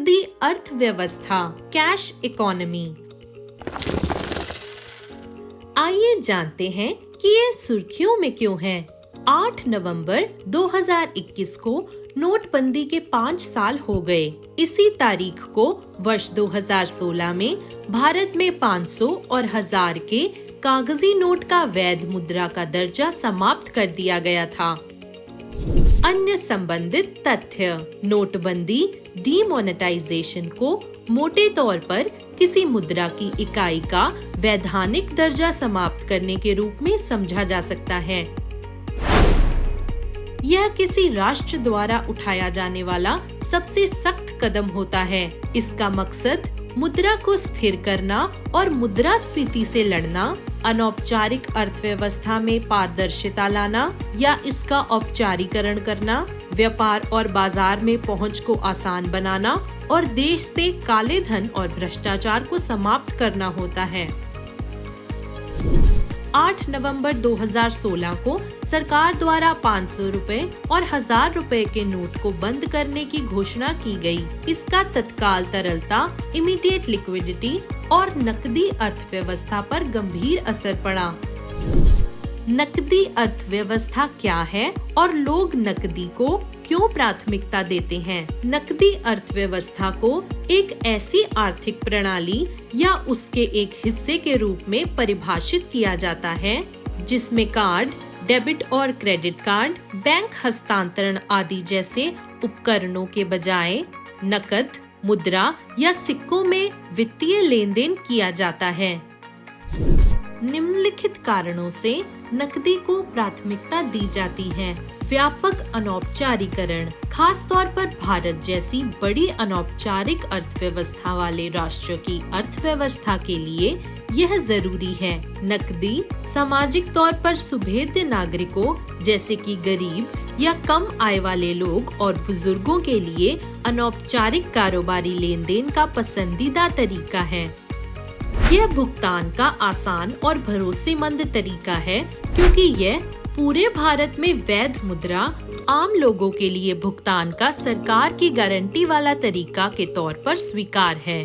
नकदी अर्थव्यवस्था, cash economy. आइए जानते हैं कि ये सुर्खियों में क्यों है। 8 नवंबर 2021 को नोटबंदी के 5 साल हो गए। इसी तारीख को वर्ष 2016 में भारत में 500 और 1000 के कागजी नोट का वैध मुद्रा का दर्जा समाप्त कर दिया गया था। अन्य संबंधित तथ्य। नोटबंदी डीमोनेटाइजेशन को मोटे तौर पर किसी मुद्रा की इकाई का वैधानिक दर्जा समाप्त करने के रूप में समझा जा सकता है। यह किसी राष्ट्र द्वारा उठाया जाने वाला सबसे सख्त कदम होता है। इसका मकसद मुद्रा को स्थिर करना और मुद्रास्फीति से लड़ना, अनौपचारिक अर्थव्यवस्था में पारदर्शिता लाना या इसका औपचारीकरण करना, व्यापार और बाजार में पहुंच को आसान बनाना और देश से काले धन और भ्रष्टाचार को समाप्त करना होता है। 8 नवंबर 2016 को सरकार द्वारा 500 रुपए और 1000 रुपए के नोट को बंद करने की घोषणा की गई। इसका तत्काल तरलता, इमीडिएट लिक्विडिटी और नकदी अर्थव्यवस्था पर गंभीर असर पड़ा। नकदी अर्थव्यवस्था क्या है और लोग नकदी को क्यों प्राथमिकता देते हैं? नकदी अर्थव्यवस्था को एक ऐसी आर्थिक प्रणाली या उसके एक हिस्से के रूप में परिभाषित किया जाता है जिसमें कार्ड, डेबिट और क्रेडिट कार्ड, बैंक हस्तांतरण आदि जैसे उपकरणों के बजाय नकद, मुद्रा या सिक्कों में वित्तीय लेन देन किया जाता है। निम्नलिखित कारणों से नकदी को प्राथमिकता दी जाती है। व्यापक अनौपचारीकरण, खास तौर पर भारत जैसी बड़ी अनौपचारिक अर्थव्यवस्था वाले राष्ट्र की अर्थव्यवस्था के लिए यह जरूरी है। नकदी सामाजिक तौर पर सुभेद्य नागरिकों जैसे कि गरीब या कम आय वाले लोग और बुजुर्गों के लिए अनौपचारिक कारोबारी लेन देन का पसंदीदा तरीका है। यह भुगतान का आसान और भरोसेमंद तरीका है क्योंकि यह पूरे भारत में वैध मुद्रा आम लोगों के लिए भुगतान का सरकार की गारंटी वाला तरीका के तौर पर स्वीकार है।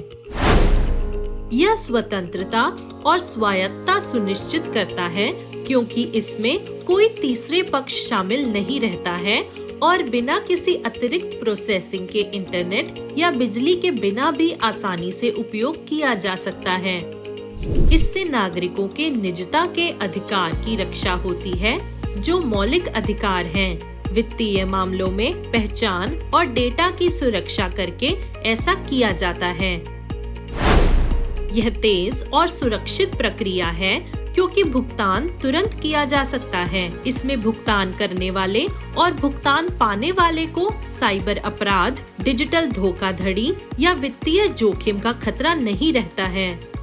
यह स्वतंत्रता और स्वायत्तता सुनिश्चित करता है क्योंकि इसमें कोई तीसरे पक्ष शामिल नहीं रहता है और बिना किसी अतिरिक्त प्रोसेसिंग के इंटरनेट या बिजली के बिना भी आसानी से उपयोग किया जा सकता है। इससे नागरिकों के निजता के अधिकार की रक्षा होती है जो मौलिक अधिकार हैं। वित्तीय मामलों में पहचान और डेटा की सुरक्षा करके ऐसा किया जाता है। यह तेज और सुरक्षित प्रक्रिया है क्योंकि भुगतान तुरंत किया जा सकता है। इसमें भुगतान करने वाले और भुगतान पाने वाले को साइबर अपराध, डिजिटल धोखाधड़ी या वित्तीय जोखिम का खतरा नहीं रहता है।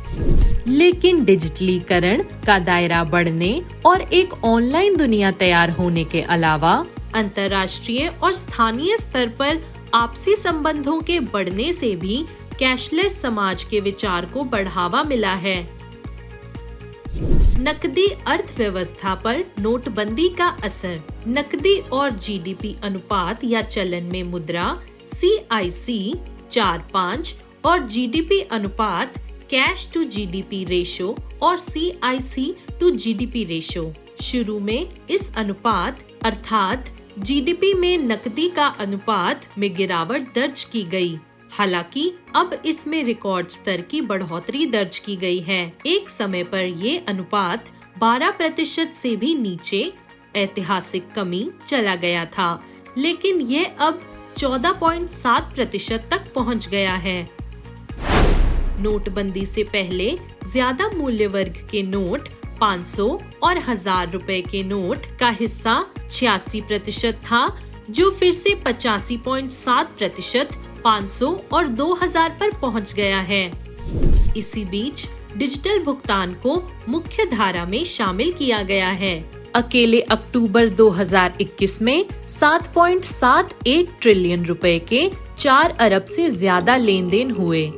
लेकिन डिजिटलीकरण का दायरा बढ़ने और एक ऑनलाइन दुनिया तैयार होने के अलावा अंतर्राष्ट्रीय और स्थानीय स्तर पर आपसी संबंधों के बढ़ने से भी कैशलेस समाज के विचार को बढ़ावा मिला है। नकदी अर्थव्यवस्था पर नोटबंदी का असर। नकदी और जीडीपी अनुपात या चलन में मुद्रा CIC 4-5 और जीडीपी अनुपात कैश टू जीडीपी रेशो और CIC टू जीडीपी रेशो। शुरू में इस अनुपात अर्थात जीडीपी में नकदी का अनुपात में गिरावट दर्ज की गई। हालांकि अब इसमें रिकॉर्ड स्तर की बढ़ोतरी दर्ज की गई है। एक समय पर ये अनुपात 12% से भी नीचे ऐतिहासिक कमी चला गया था, लेकिन ये अब 14.7% तक पहुंच गया है। नोटबंदी से पहले ज्यादा मूल्य वर्ग के नोट 500 और 1000 रुपए के नोट का हिस्सा 86% था, जो फिर से 85.7% 500 और 2000 पर पहुंच गया है। इसी बीच डिजिटल भुगतान को मुख्य धारा में शामिल किया गया है। अकेले अक्टूबर 2021 में 7.71 ट्रिलियन रुपए के 4 अरब से ज्यादा लेन देन हुए।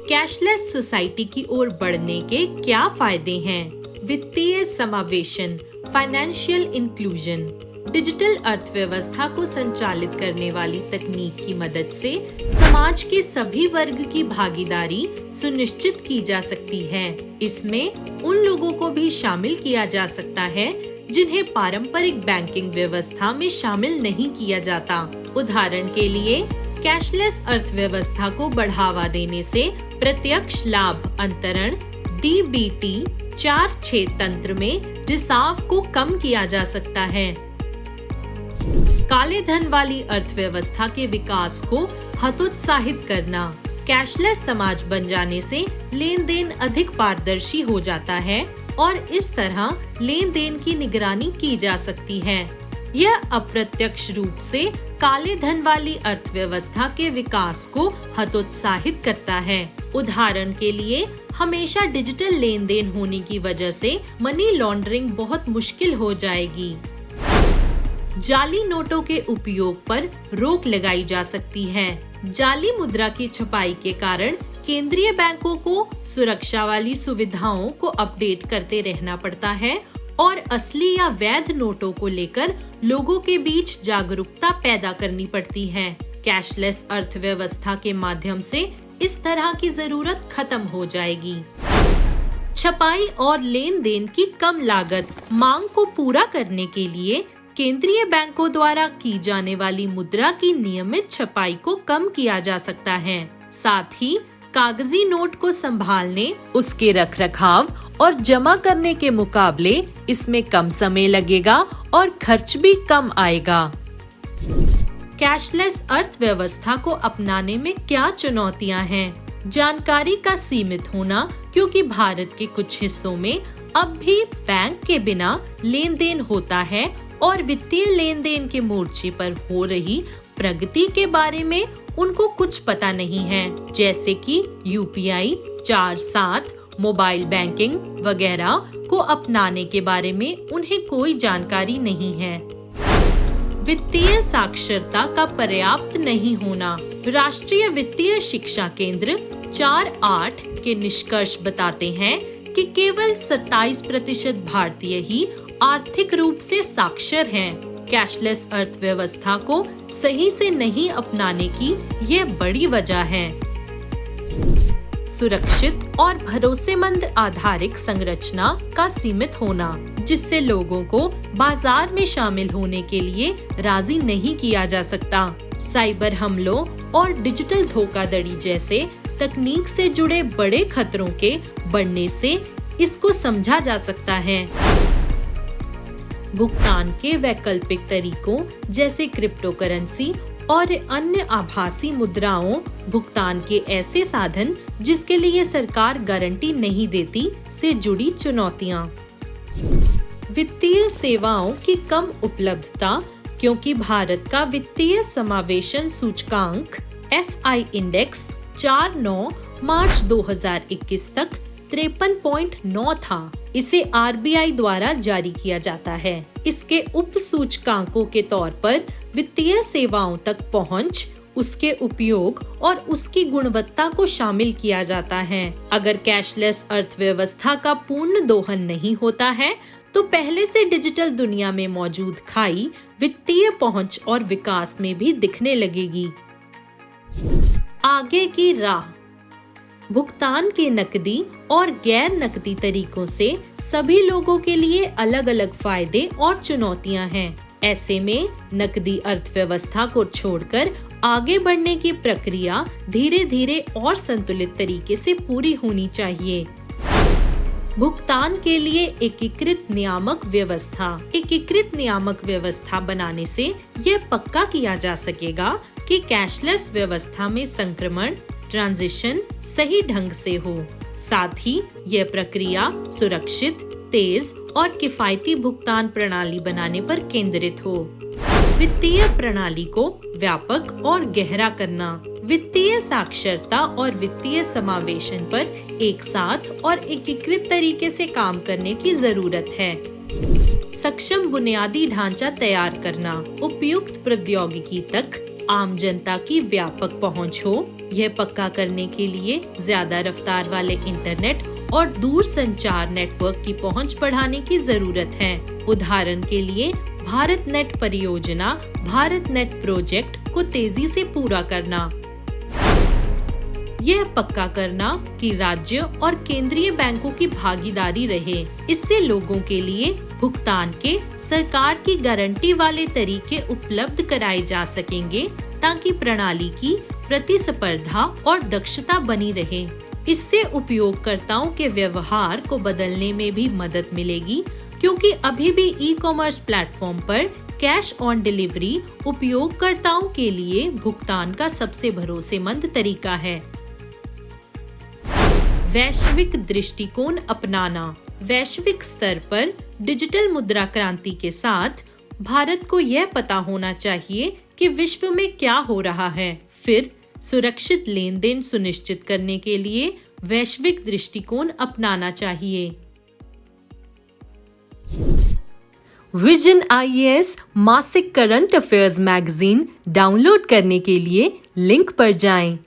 कैशलेस सोसाइटी की ओर बढ़ने के क्या फायदे हैं? वित्तीय समावेशन, फाइनेंशियल इंक्लूजन। डिजिटल अर्थव्यवस्था को संचालित करने वाली तकनीक की मदद से समाज के सभी वर्ग की भागीदारी सुनिश्चित की जा सकती है। इसमें उन लोगों को भी शामिल किया जा सकता है जिन्हें पारंपरिक बैंकिंग व्यवस्था में शामिल नहीं किया जाता। उदाहरण के लिए कैशलेस अर्थव्यवस्था को बढ़ावा देने से प्रत्यक्ष लाभ अंतरण DBT 4-6 तंत्र में रिसाव को कम किया जा सकता है। काले धन वाली अर्थव्यवस्था के विकास को हतोत्साहित करना। कैशलेस समाज बन जाने से लेन देन अधिक पारदर्शी हो जाता है और इस तरह लेन देन की निगरानी की जा सकती है। यह अप्रत्यक्ष रूप से काले धन वाली अर्थव्यवस्था के विकास को हतोत्साहित करता है। उदाहरण के लिए हमेशा डिजिटल लेन देन होने की वजह से मनी लॉन्ड्रिंग बहुत मुश्किल हो जाएगी। जाली नोटों के उपयोग पर रोक लगाई जा सकती है। जाली मुद्रा की छपाई के कारण केंद्रीय बैंकों को सुरक्षा वाली सुविधाओं को अपडेट करते रहना पड़ता है और असली या वैध नोटों को लेकर लोगों के बीच जागरूकता पैदा करनी पड़ती है। कैशलेस अर्थव्यवस्था के माध्यम से इस तरह की जरूरत खत्म हो जाएगी। छपाई और लेन देन की कम लागत। मांग को पूरा करने के लिए केंद्रीय बैंकों द्वारा की जाने वाली मुद्रा की नियमित छपाई को कम किया जा सकता है। साथ ही कागजी नोट को संभालने, उसके रखरखाव और जमा करने के मुकाबले इसमें कम समय लगेगा और खर्च भी कम आएगा। कैशलेस अर्थव्यवस्था को अपनाने में क्या चुनौतियां हैं? जानकारी का सीमित होना, क्योंकि भारत के कुछ हिस्सों में अब भी बैंक के बिना लेन देन होता है और वित्तीय लेन देन के मोर्चे पर हो रही प्रगति के बारे में उनको कुछ पता नहीं है, जैसे कि UPI 4/7, मोबाइल बैंकिंग वगैरह को अपनाने के बारे में उन्हें कोई जानकारी नहीं है। वित्तीय साक्षरता का पर्याप्त नहीं होना। राष्ट्रीय वित्तीय शिक्षा केंद्र 4-8 के निष्कर्ष बताते हैं कि केवल 27% भारतीय ही आर्थिक रूप से साक्षर हैं। कैशलेस अर्थव्यवस्था को सही से नहीं अपनाने की यह बड़ी वजह है। सुरक्षित और भरोसेमंद आधारिक संरचना का सीमित होना, जिससे लोगों को बाजार में शामिल होने के लिए राजी नहीं किया जा सकता। साइबर हमलों और डिजिटल धोखाधड़ी जैसे तकनीक से जुड़े बड़े खतरों के बढ़ने से इसको समझा जा सकता है। भुगतान के वैकल्पिक तरीकों जैसे क्रिप्टो करेंसी और अन्य आभासी मुद्राओं, भुगतान के ऐसे साधन जिसके लिए सरकार गारंटी नहीं देती, से जुड़ी चुनौतियां। वित्तीय सेवाओं की कम उपलब्धता, क्योंकि भारत का वित्तीय समावेशन सूचकांक FI इंडेक्स 4.9 मार्च 2021 तक 53.9 था। इसे RBI द्वारा जारी किया जाता है। इसके उप सूचकांकों के तौर पर वित्तीय सेवाओं तक पहुंच, उसके उपयोग और उसकी गुणवत्ता को शामिल किया जाता है। अगर कैशलेस अर्थव्यवस्था का पूर्ण दोहन नहीं होता है तो पहले से डिजिटल दुनिया में मौजूद खाई वित्तीय पहुंच और विकास में भी दिखने लगेगी। आगे की राह। भुगतान के नकदी और गैर नकदी तरीकों से सभी लोगों के लिए अलग अलग फायदे और चुनौतियां हैं। ऐसे में नकदी अर्थव्यवस्था को छोड़कर आगे बढ़ने की प्रक्रिया धीरे धीरे और संतुलित तरीके से पूरी होनी चाहिए। भुगतान के लिए एकीकृत नियामक व्यवस्था। एकीकृत नियामक व्यवस्था बनाने से यह पक्का किया जा सकेगा कि कैशलेस व्यवस्था में संक्रमण, ट्रांजिशन सही ढंग से हो। साथ ही यह प्रक्रिया सुरक्षित, तेज और किफायती भुगतान प्रणाली बनाने पर केंद्रित हो। वित्तीय प्रणाली को व्यापक और गहरा करना। वित्तीय साक्षरता और वित्तीय समावेशन पर एक साथ और एकीकृत तरीके से काम करने की जरूरत है। सक्षम बुनियादी ढांचा तैयार करना। उपयुक्त प्रौद्योगिकी तक आम जनता की व्यापक पहुंच हो, यह पक्का करने के लिए ज्यादा रफ्तार वाले इंटरनेट और दूर संचार नेटवर्क की पहुंच बढ़ाने की जरूरत है। उदाहरण के लिए भारत नेट परियोजना, भारत नेट प्रोजेक्ट को तेजी से पूरा करना। यह पक्का करना कि राज्य और केंद्रीय बैंकों की भागीदारी रहे। इससे लोगों के लिए भुगतान के सरकार की गारंटी वाले तरीके उपलब्ध कराए जा सकेंगे, ताकि प्रणाली की प्रतिस्पर्धा और दक्षता बनी रहे। इससे उपयोगकर्ताओं के व्यवहार को बदलने में भी मदद मिलेगी, क्योंकि अभी भी ई-कॉमर्स प्लेटफॉर्म पर कैश ऑन डिलीवरी उपयोगकर्ताओं के लिए भुगतान का सबसे भरोसेमंद तरीका है। वैश्विक दृष्टिकोण अपनाना। वैश्विक स्तर पर डिजिटल मुद्रा क्रांति के साथ भारत को यह पता होना चाहिए कि विश्व में क्या हो रहा है। फिर सुरक्षित लेन देन सुनिश्चित करने के लिए वैश्विक दृष्टिकोण अपनाना चाहिए। विजन IAS मासिक करंट अफेयर्स मैगजीन डाउनलोड करने के लिए लिंक पर जाएं।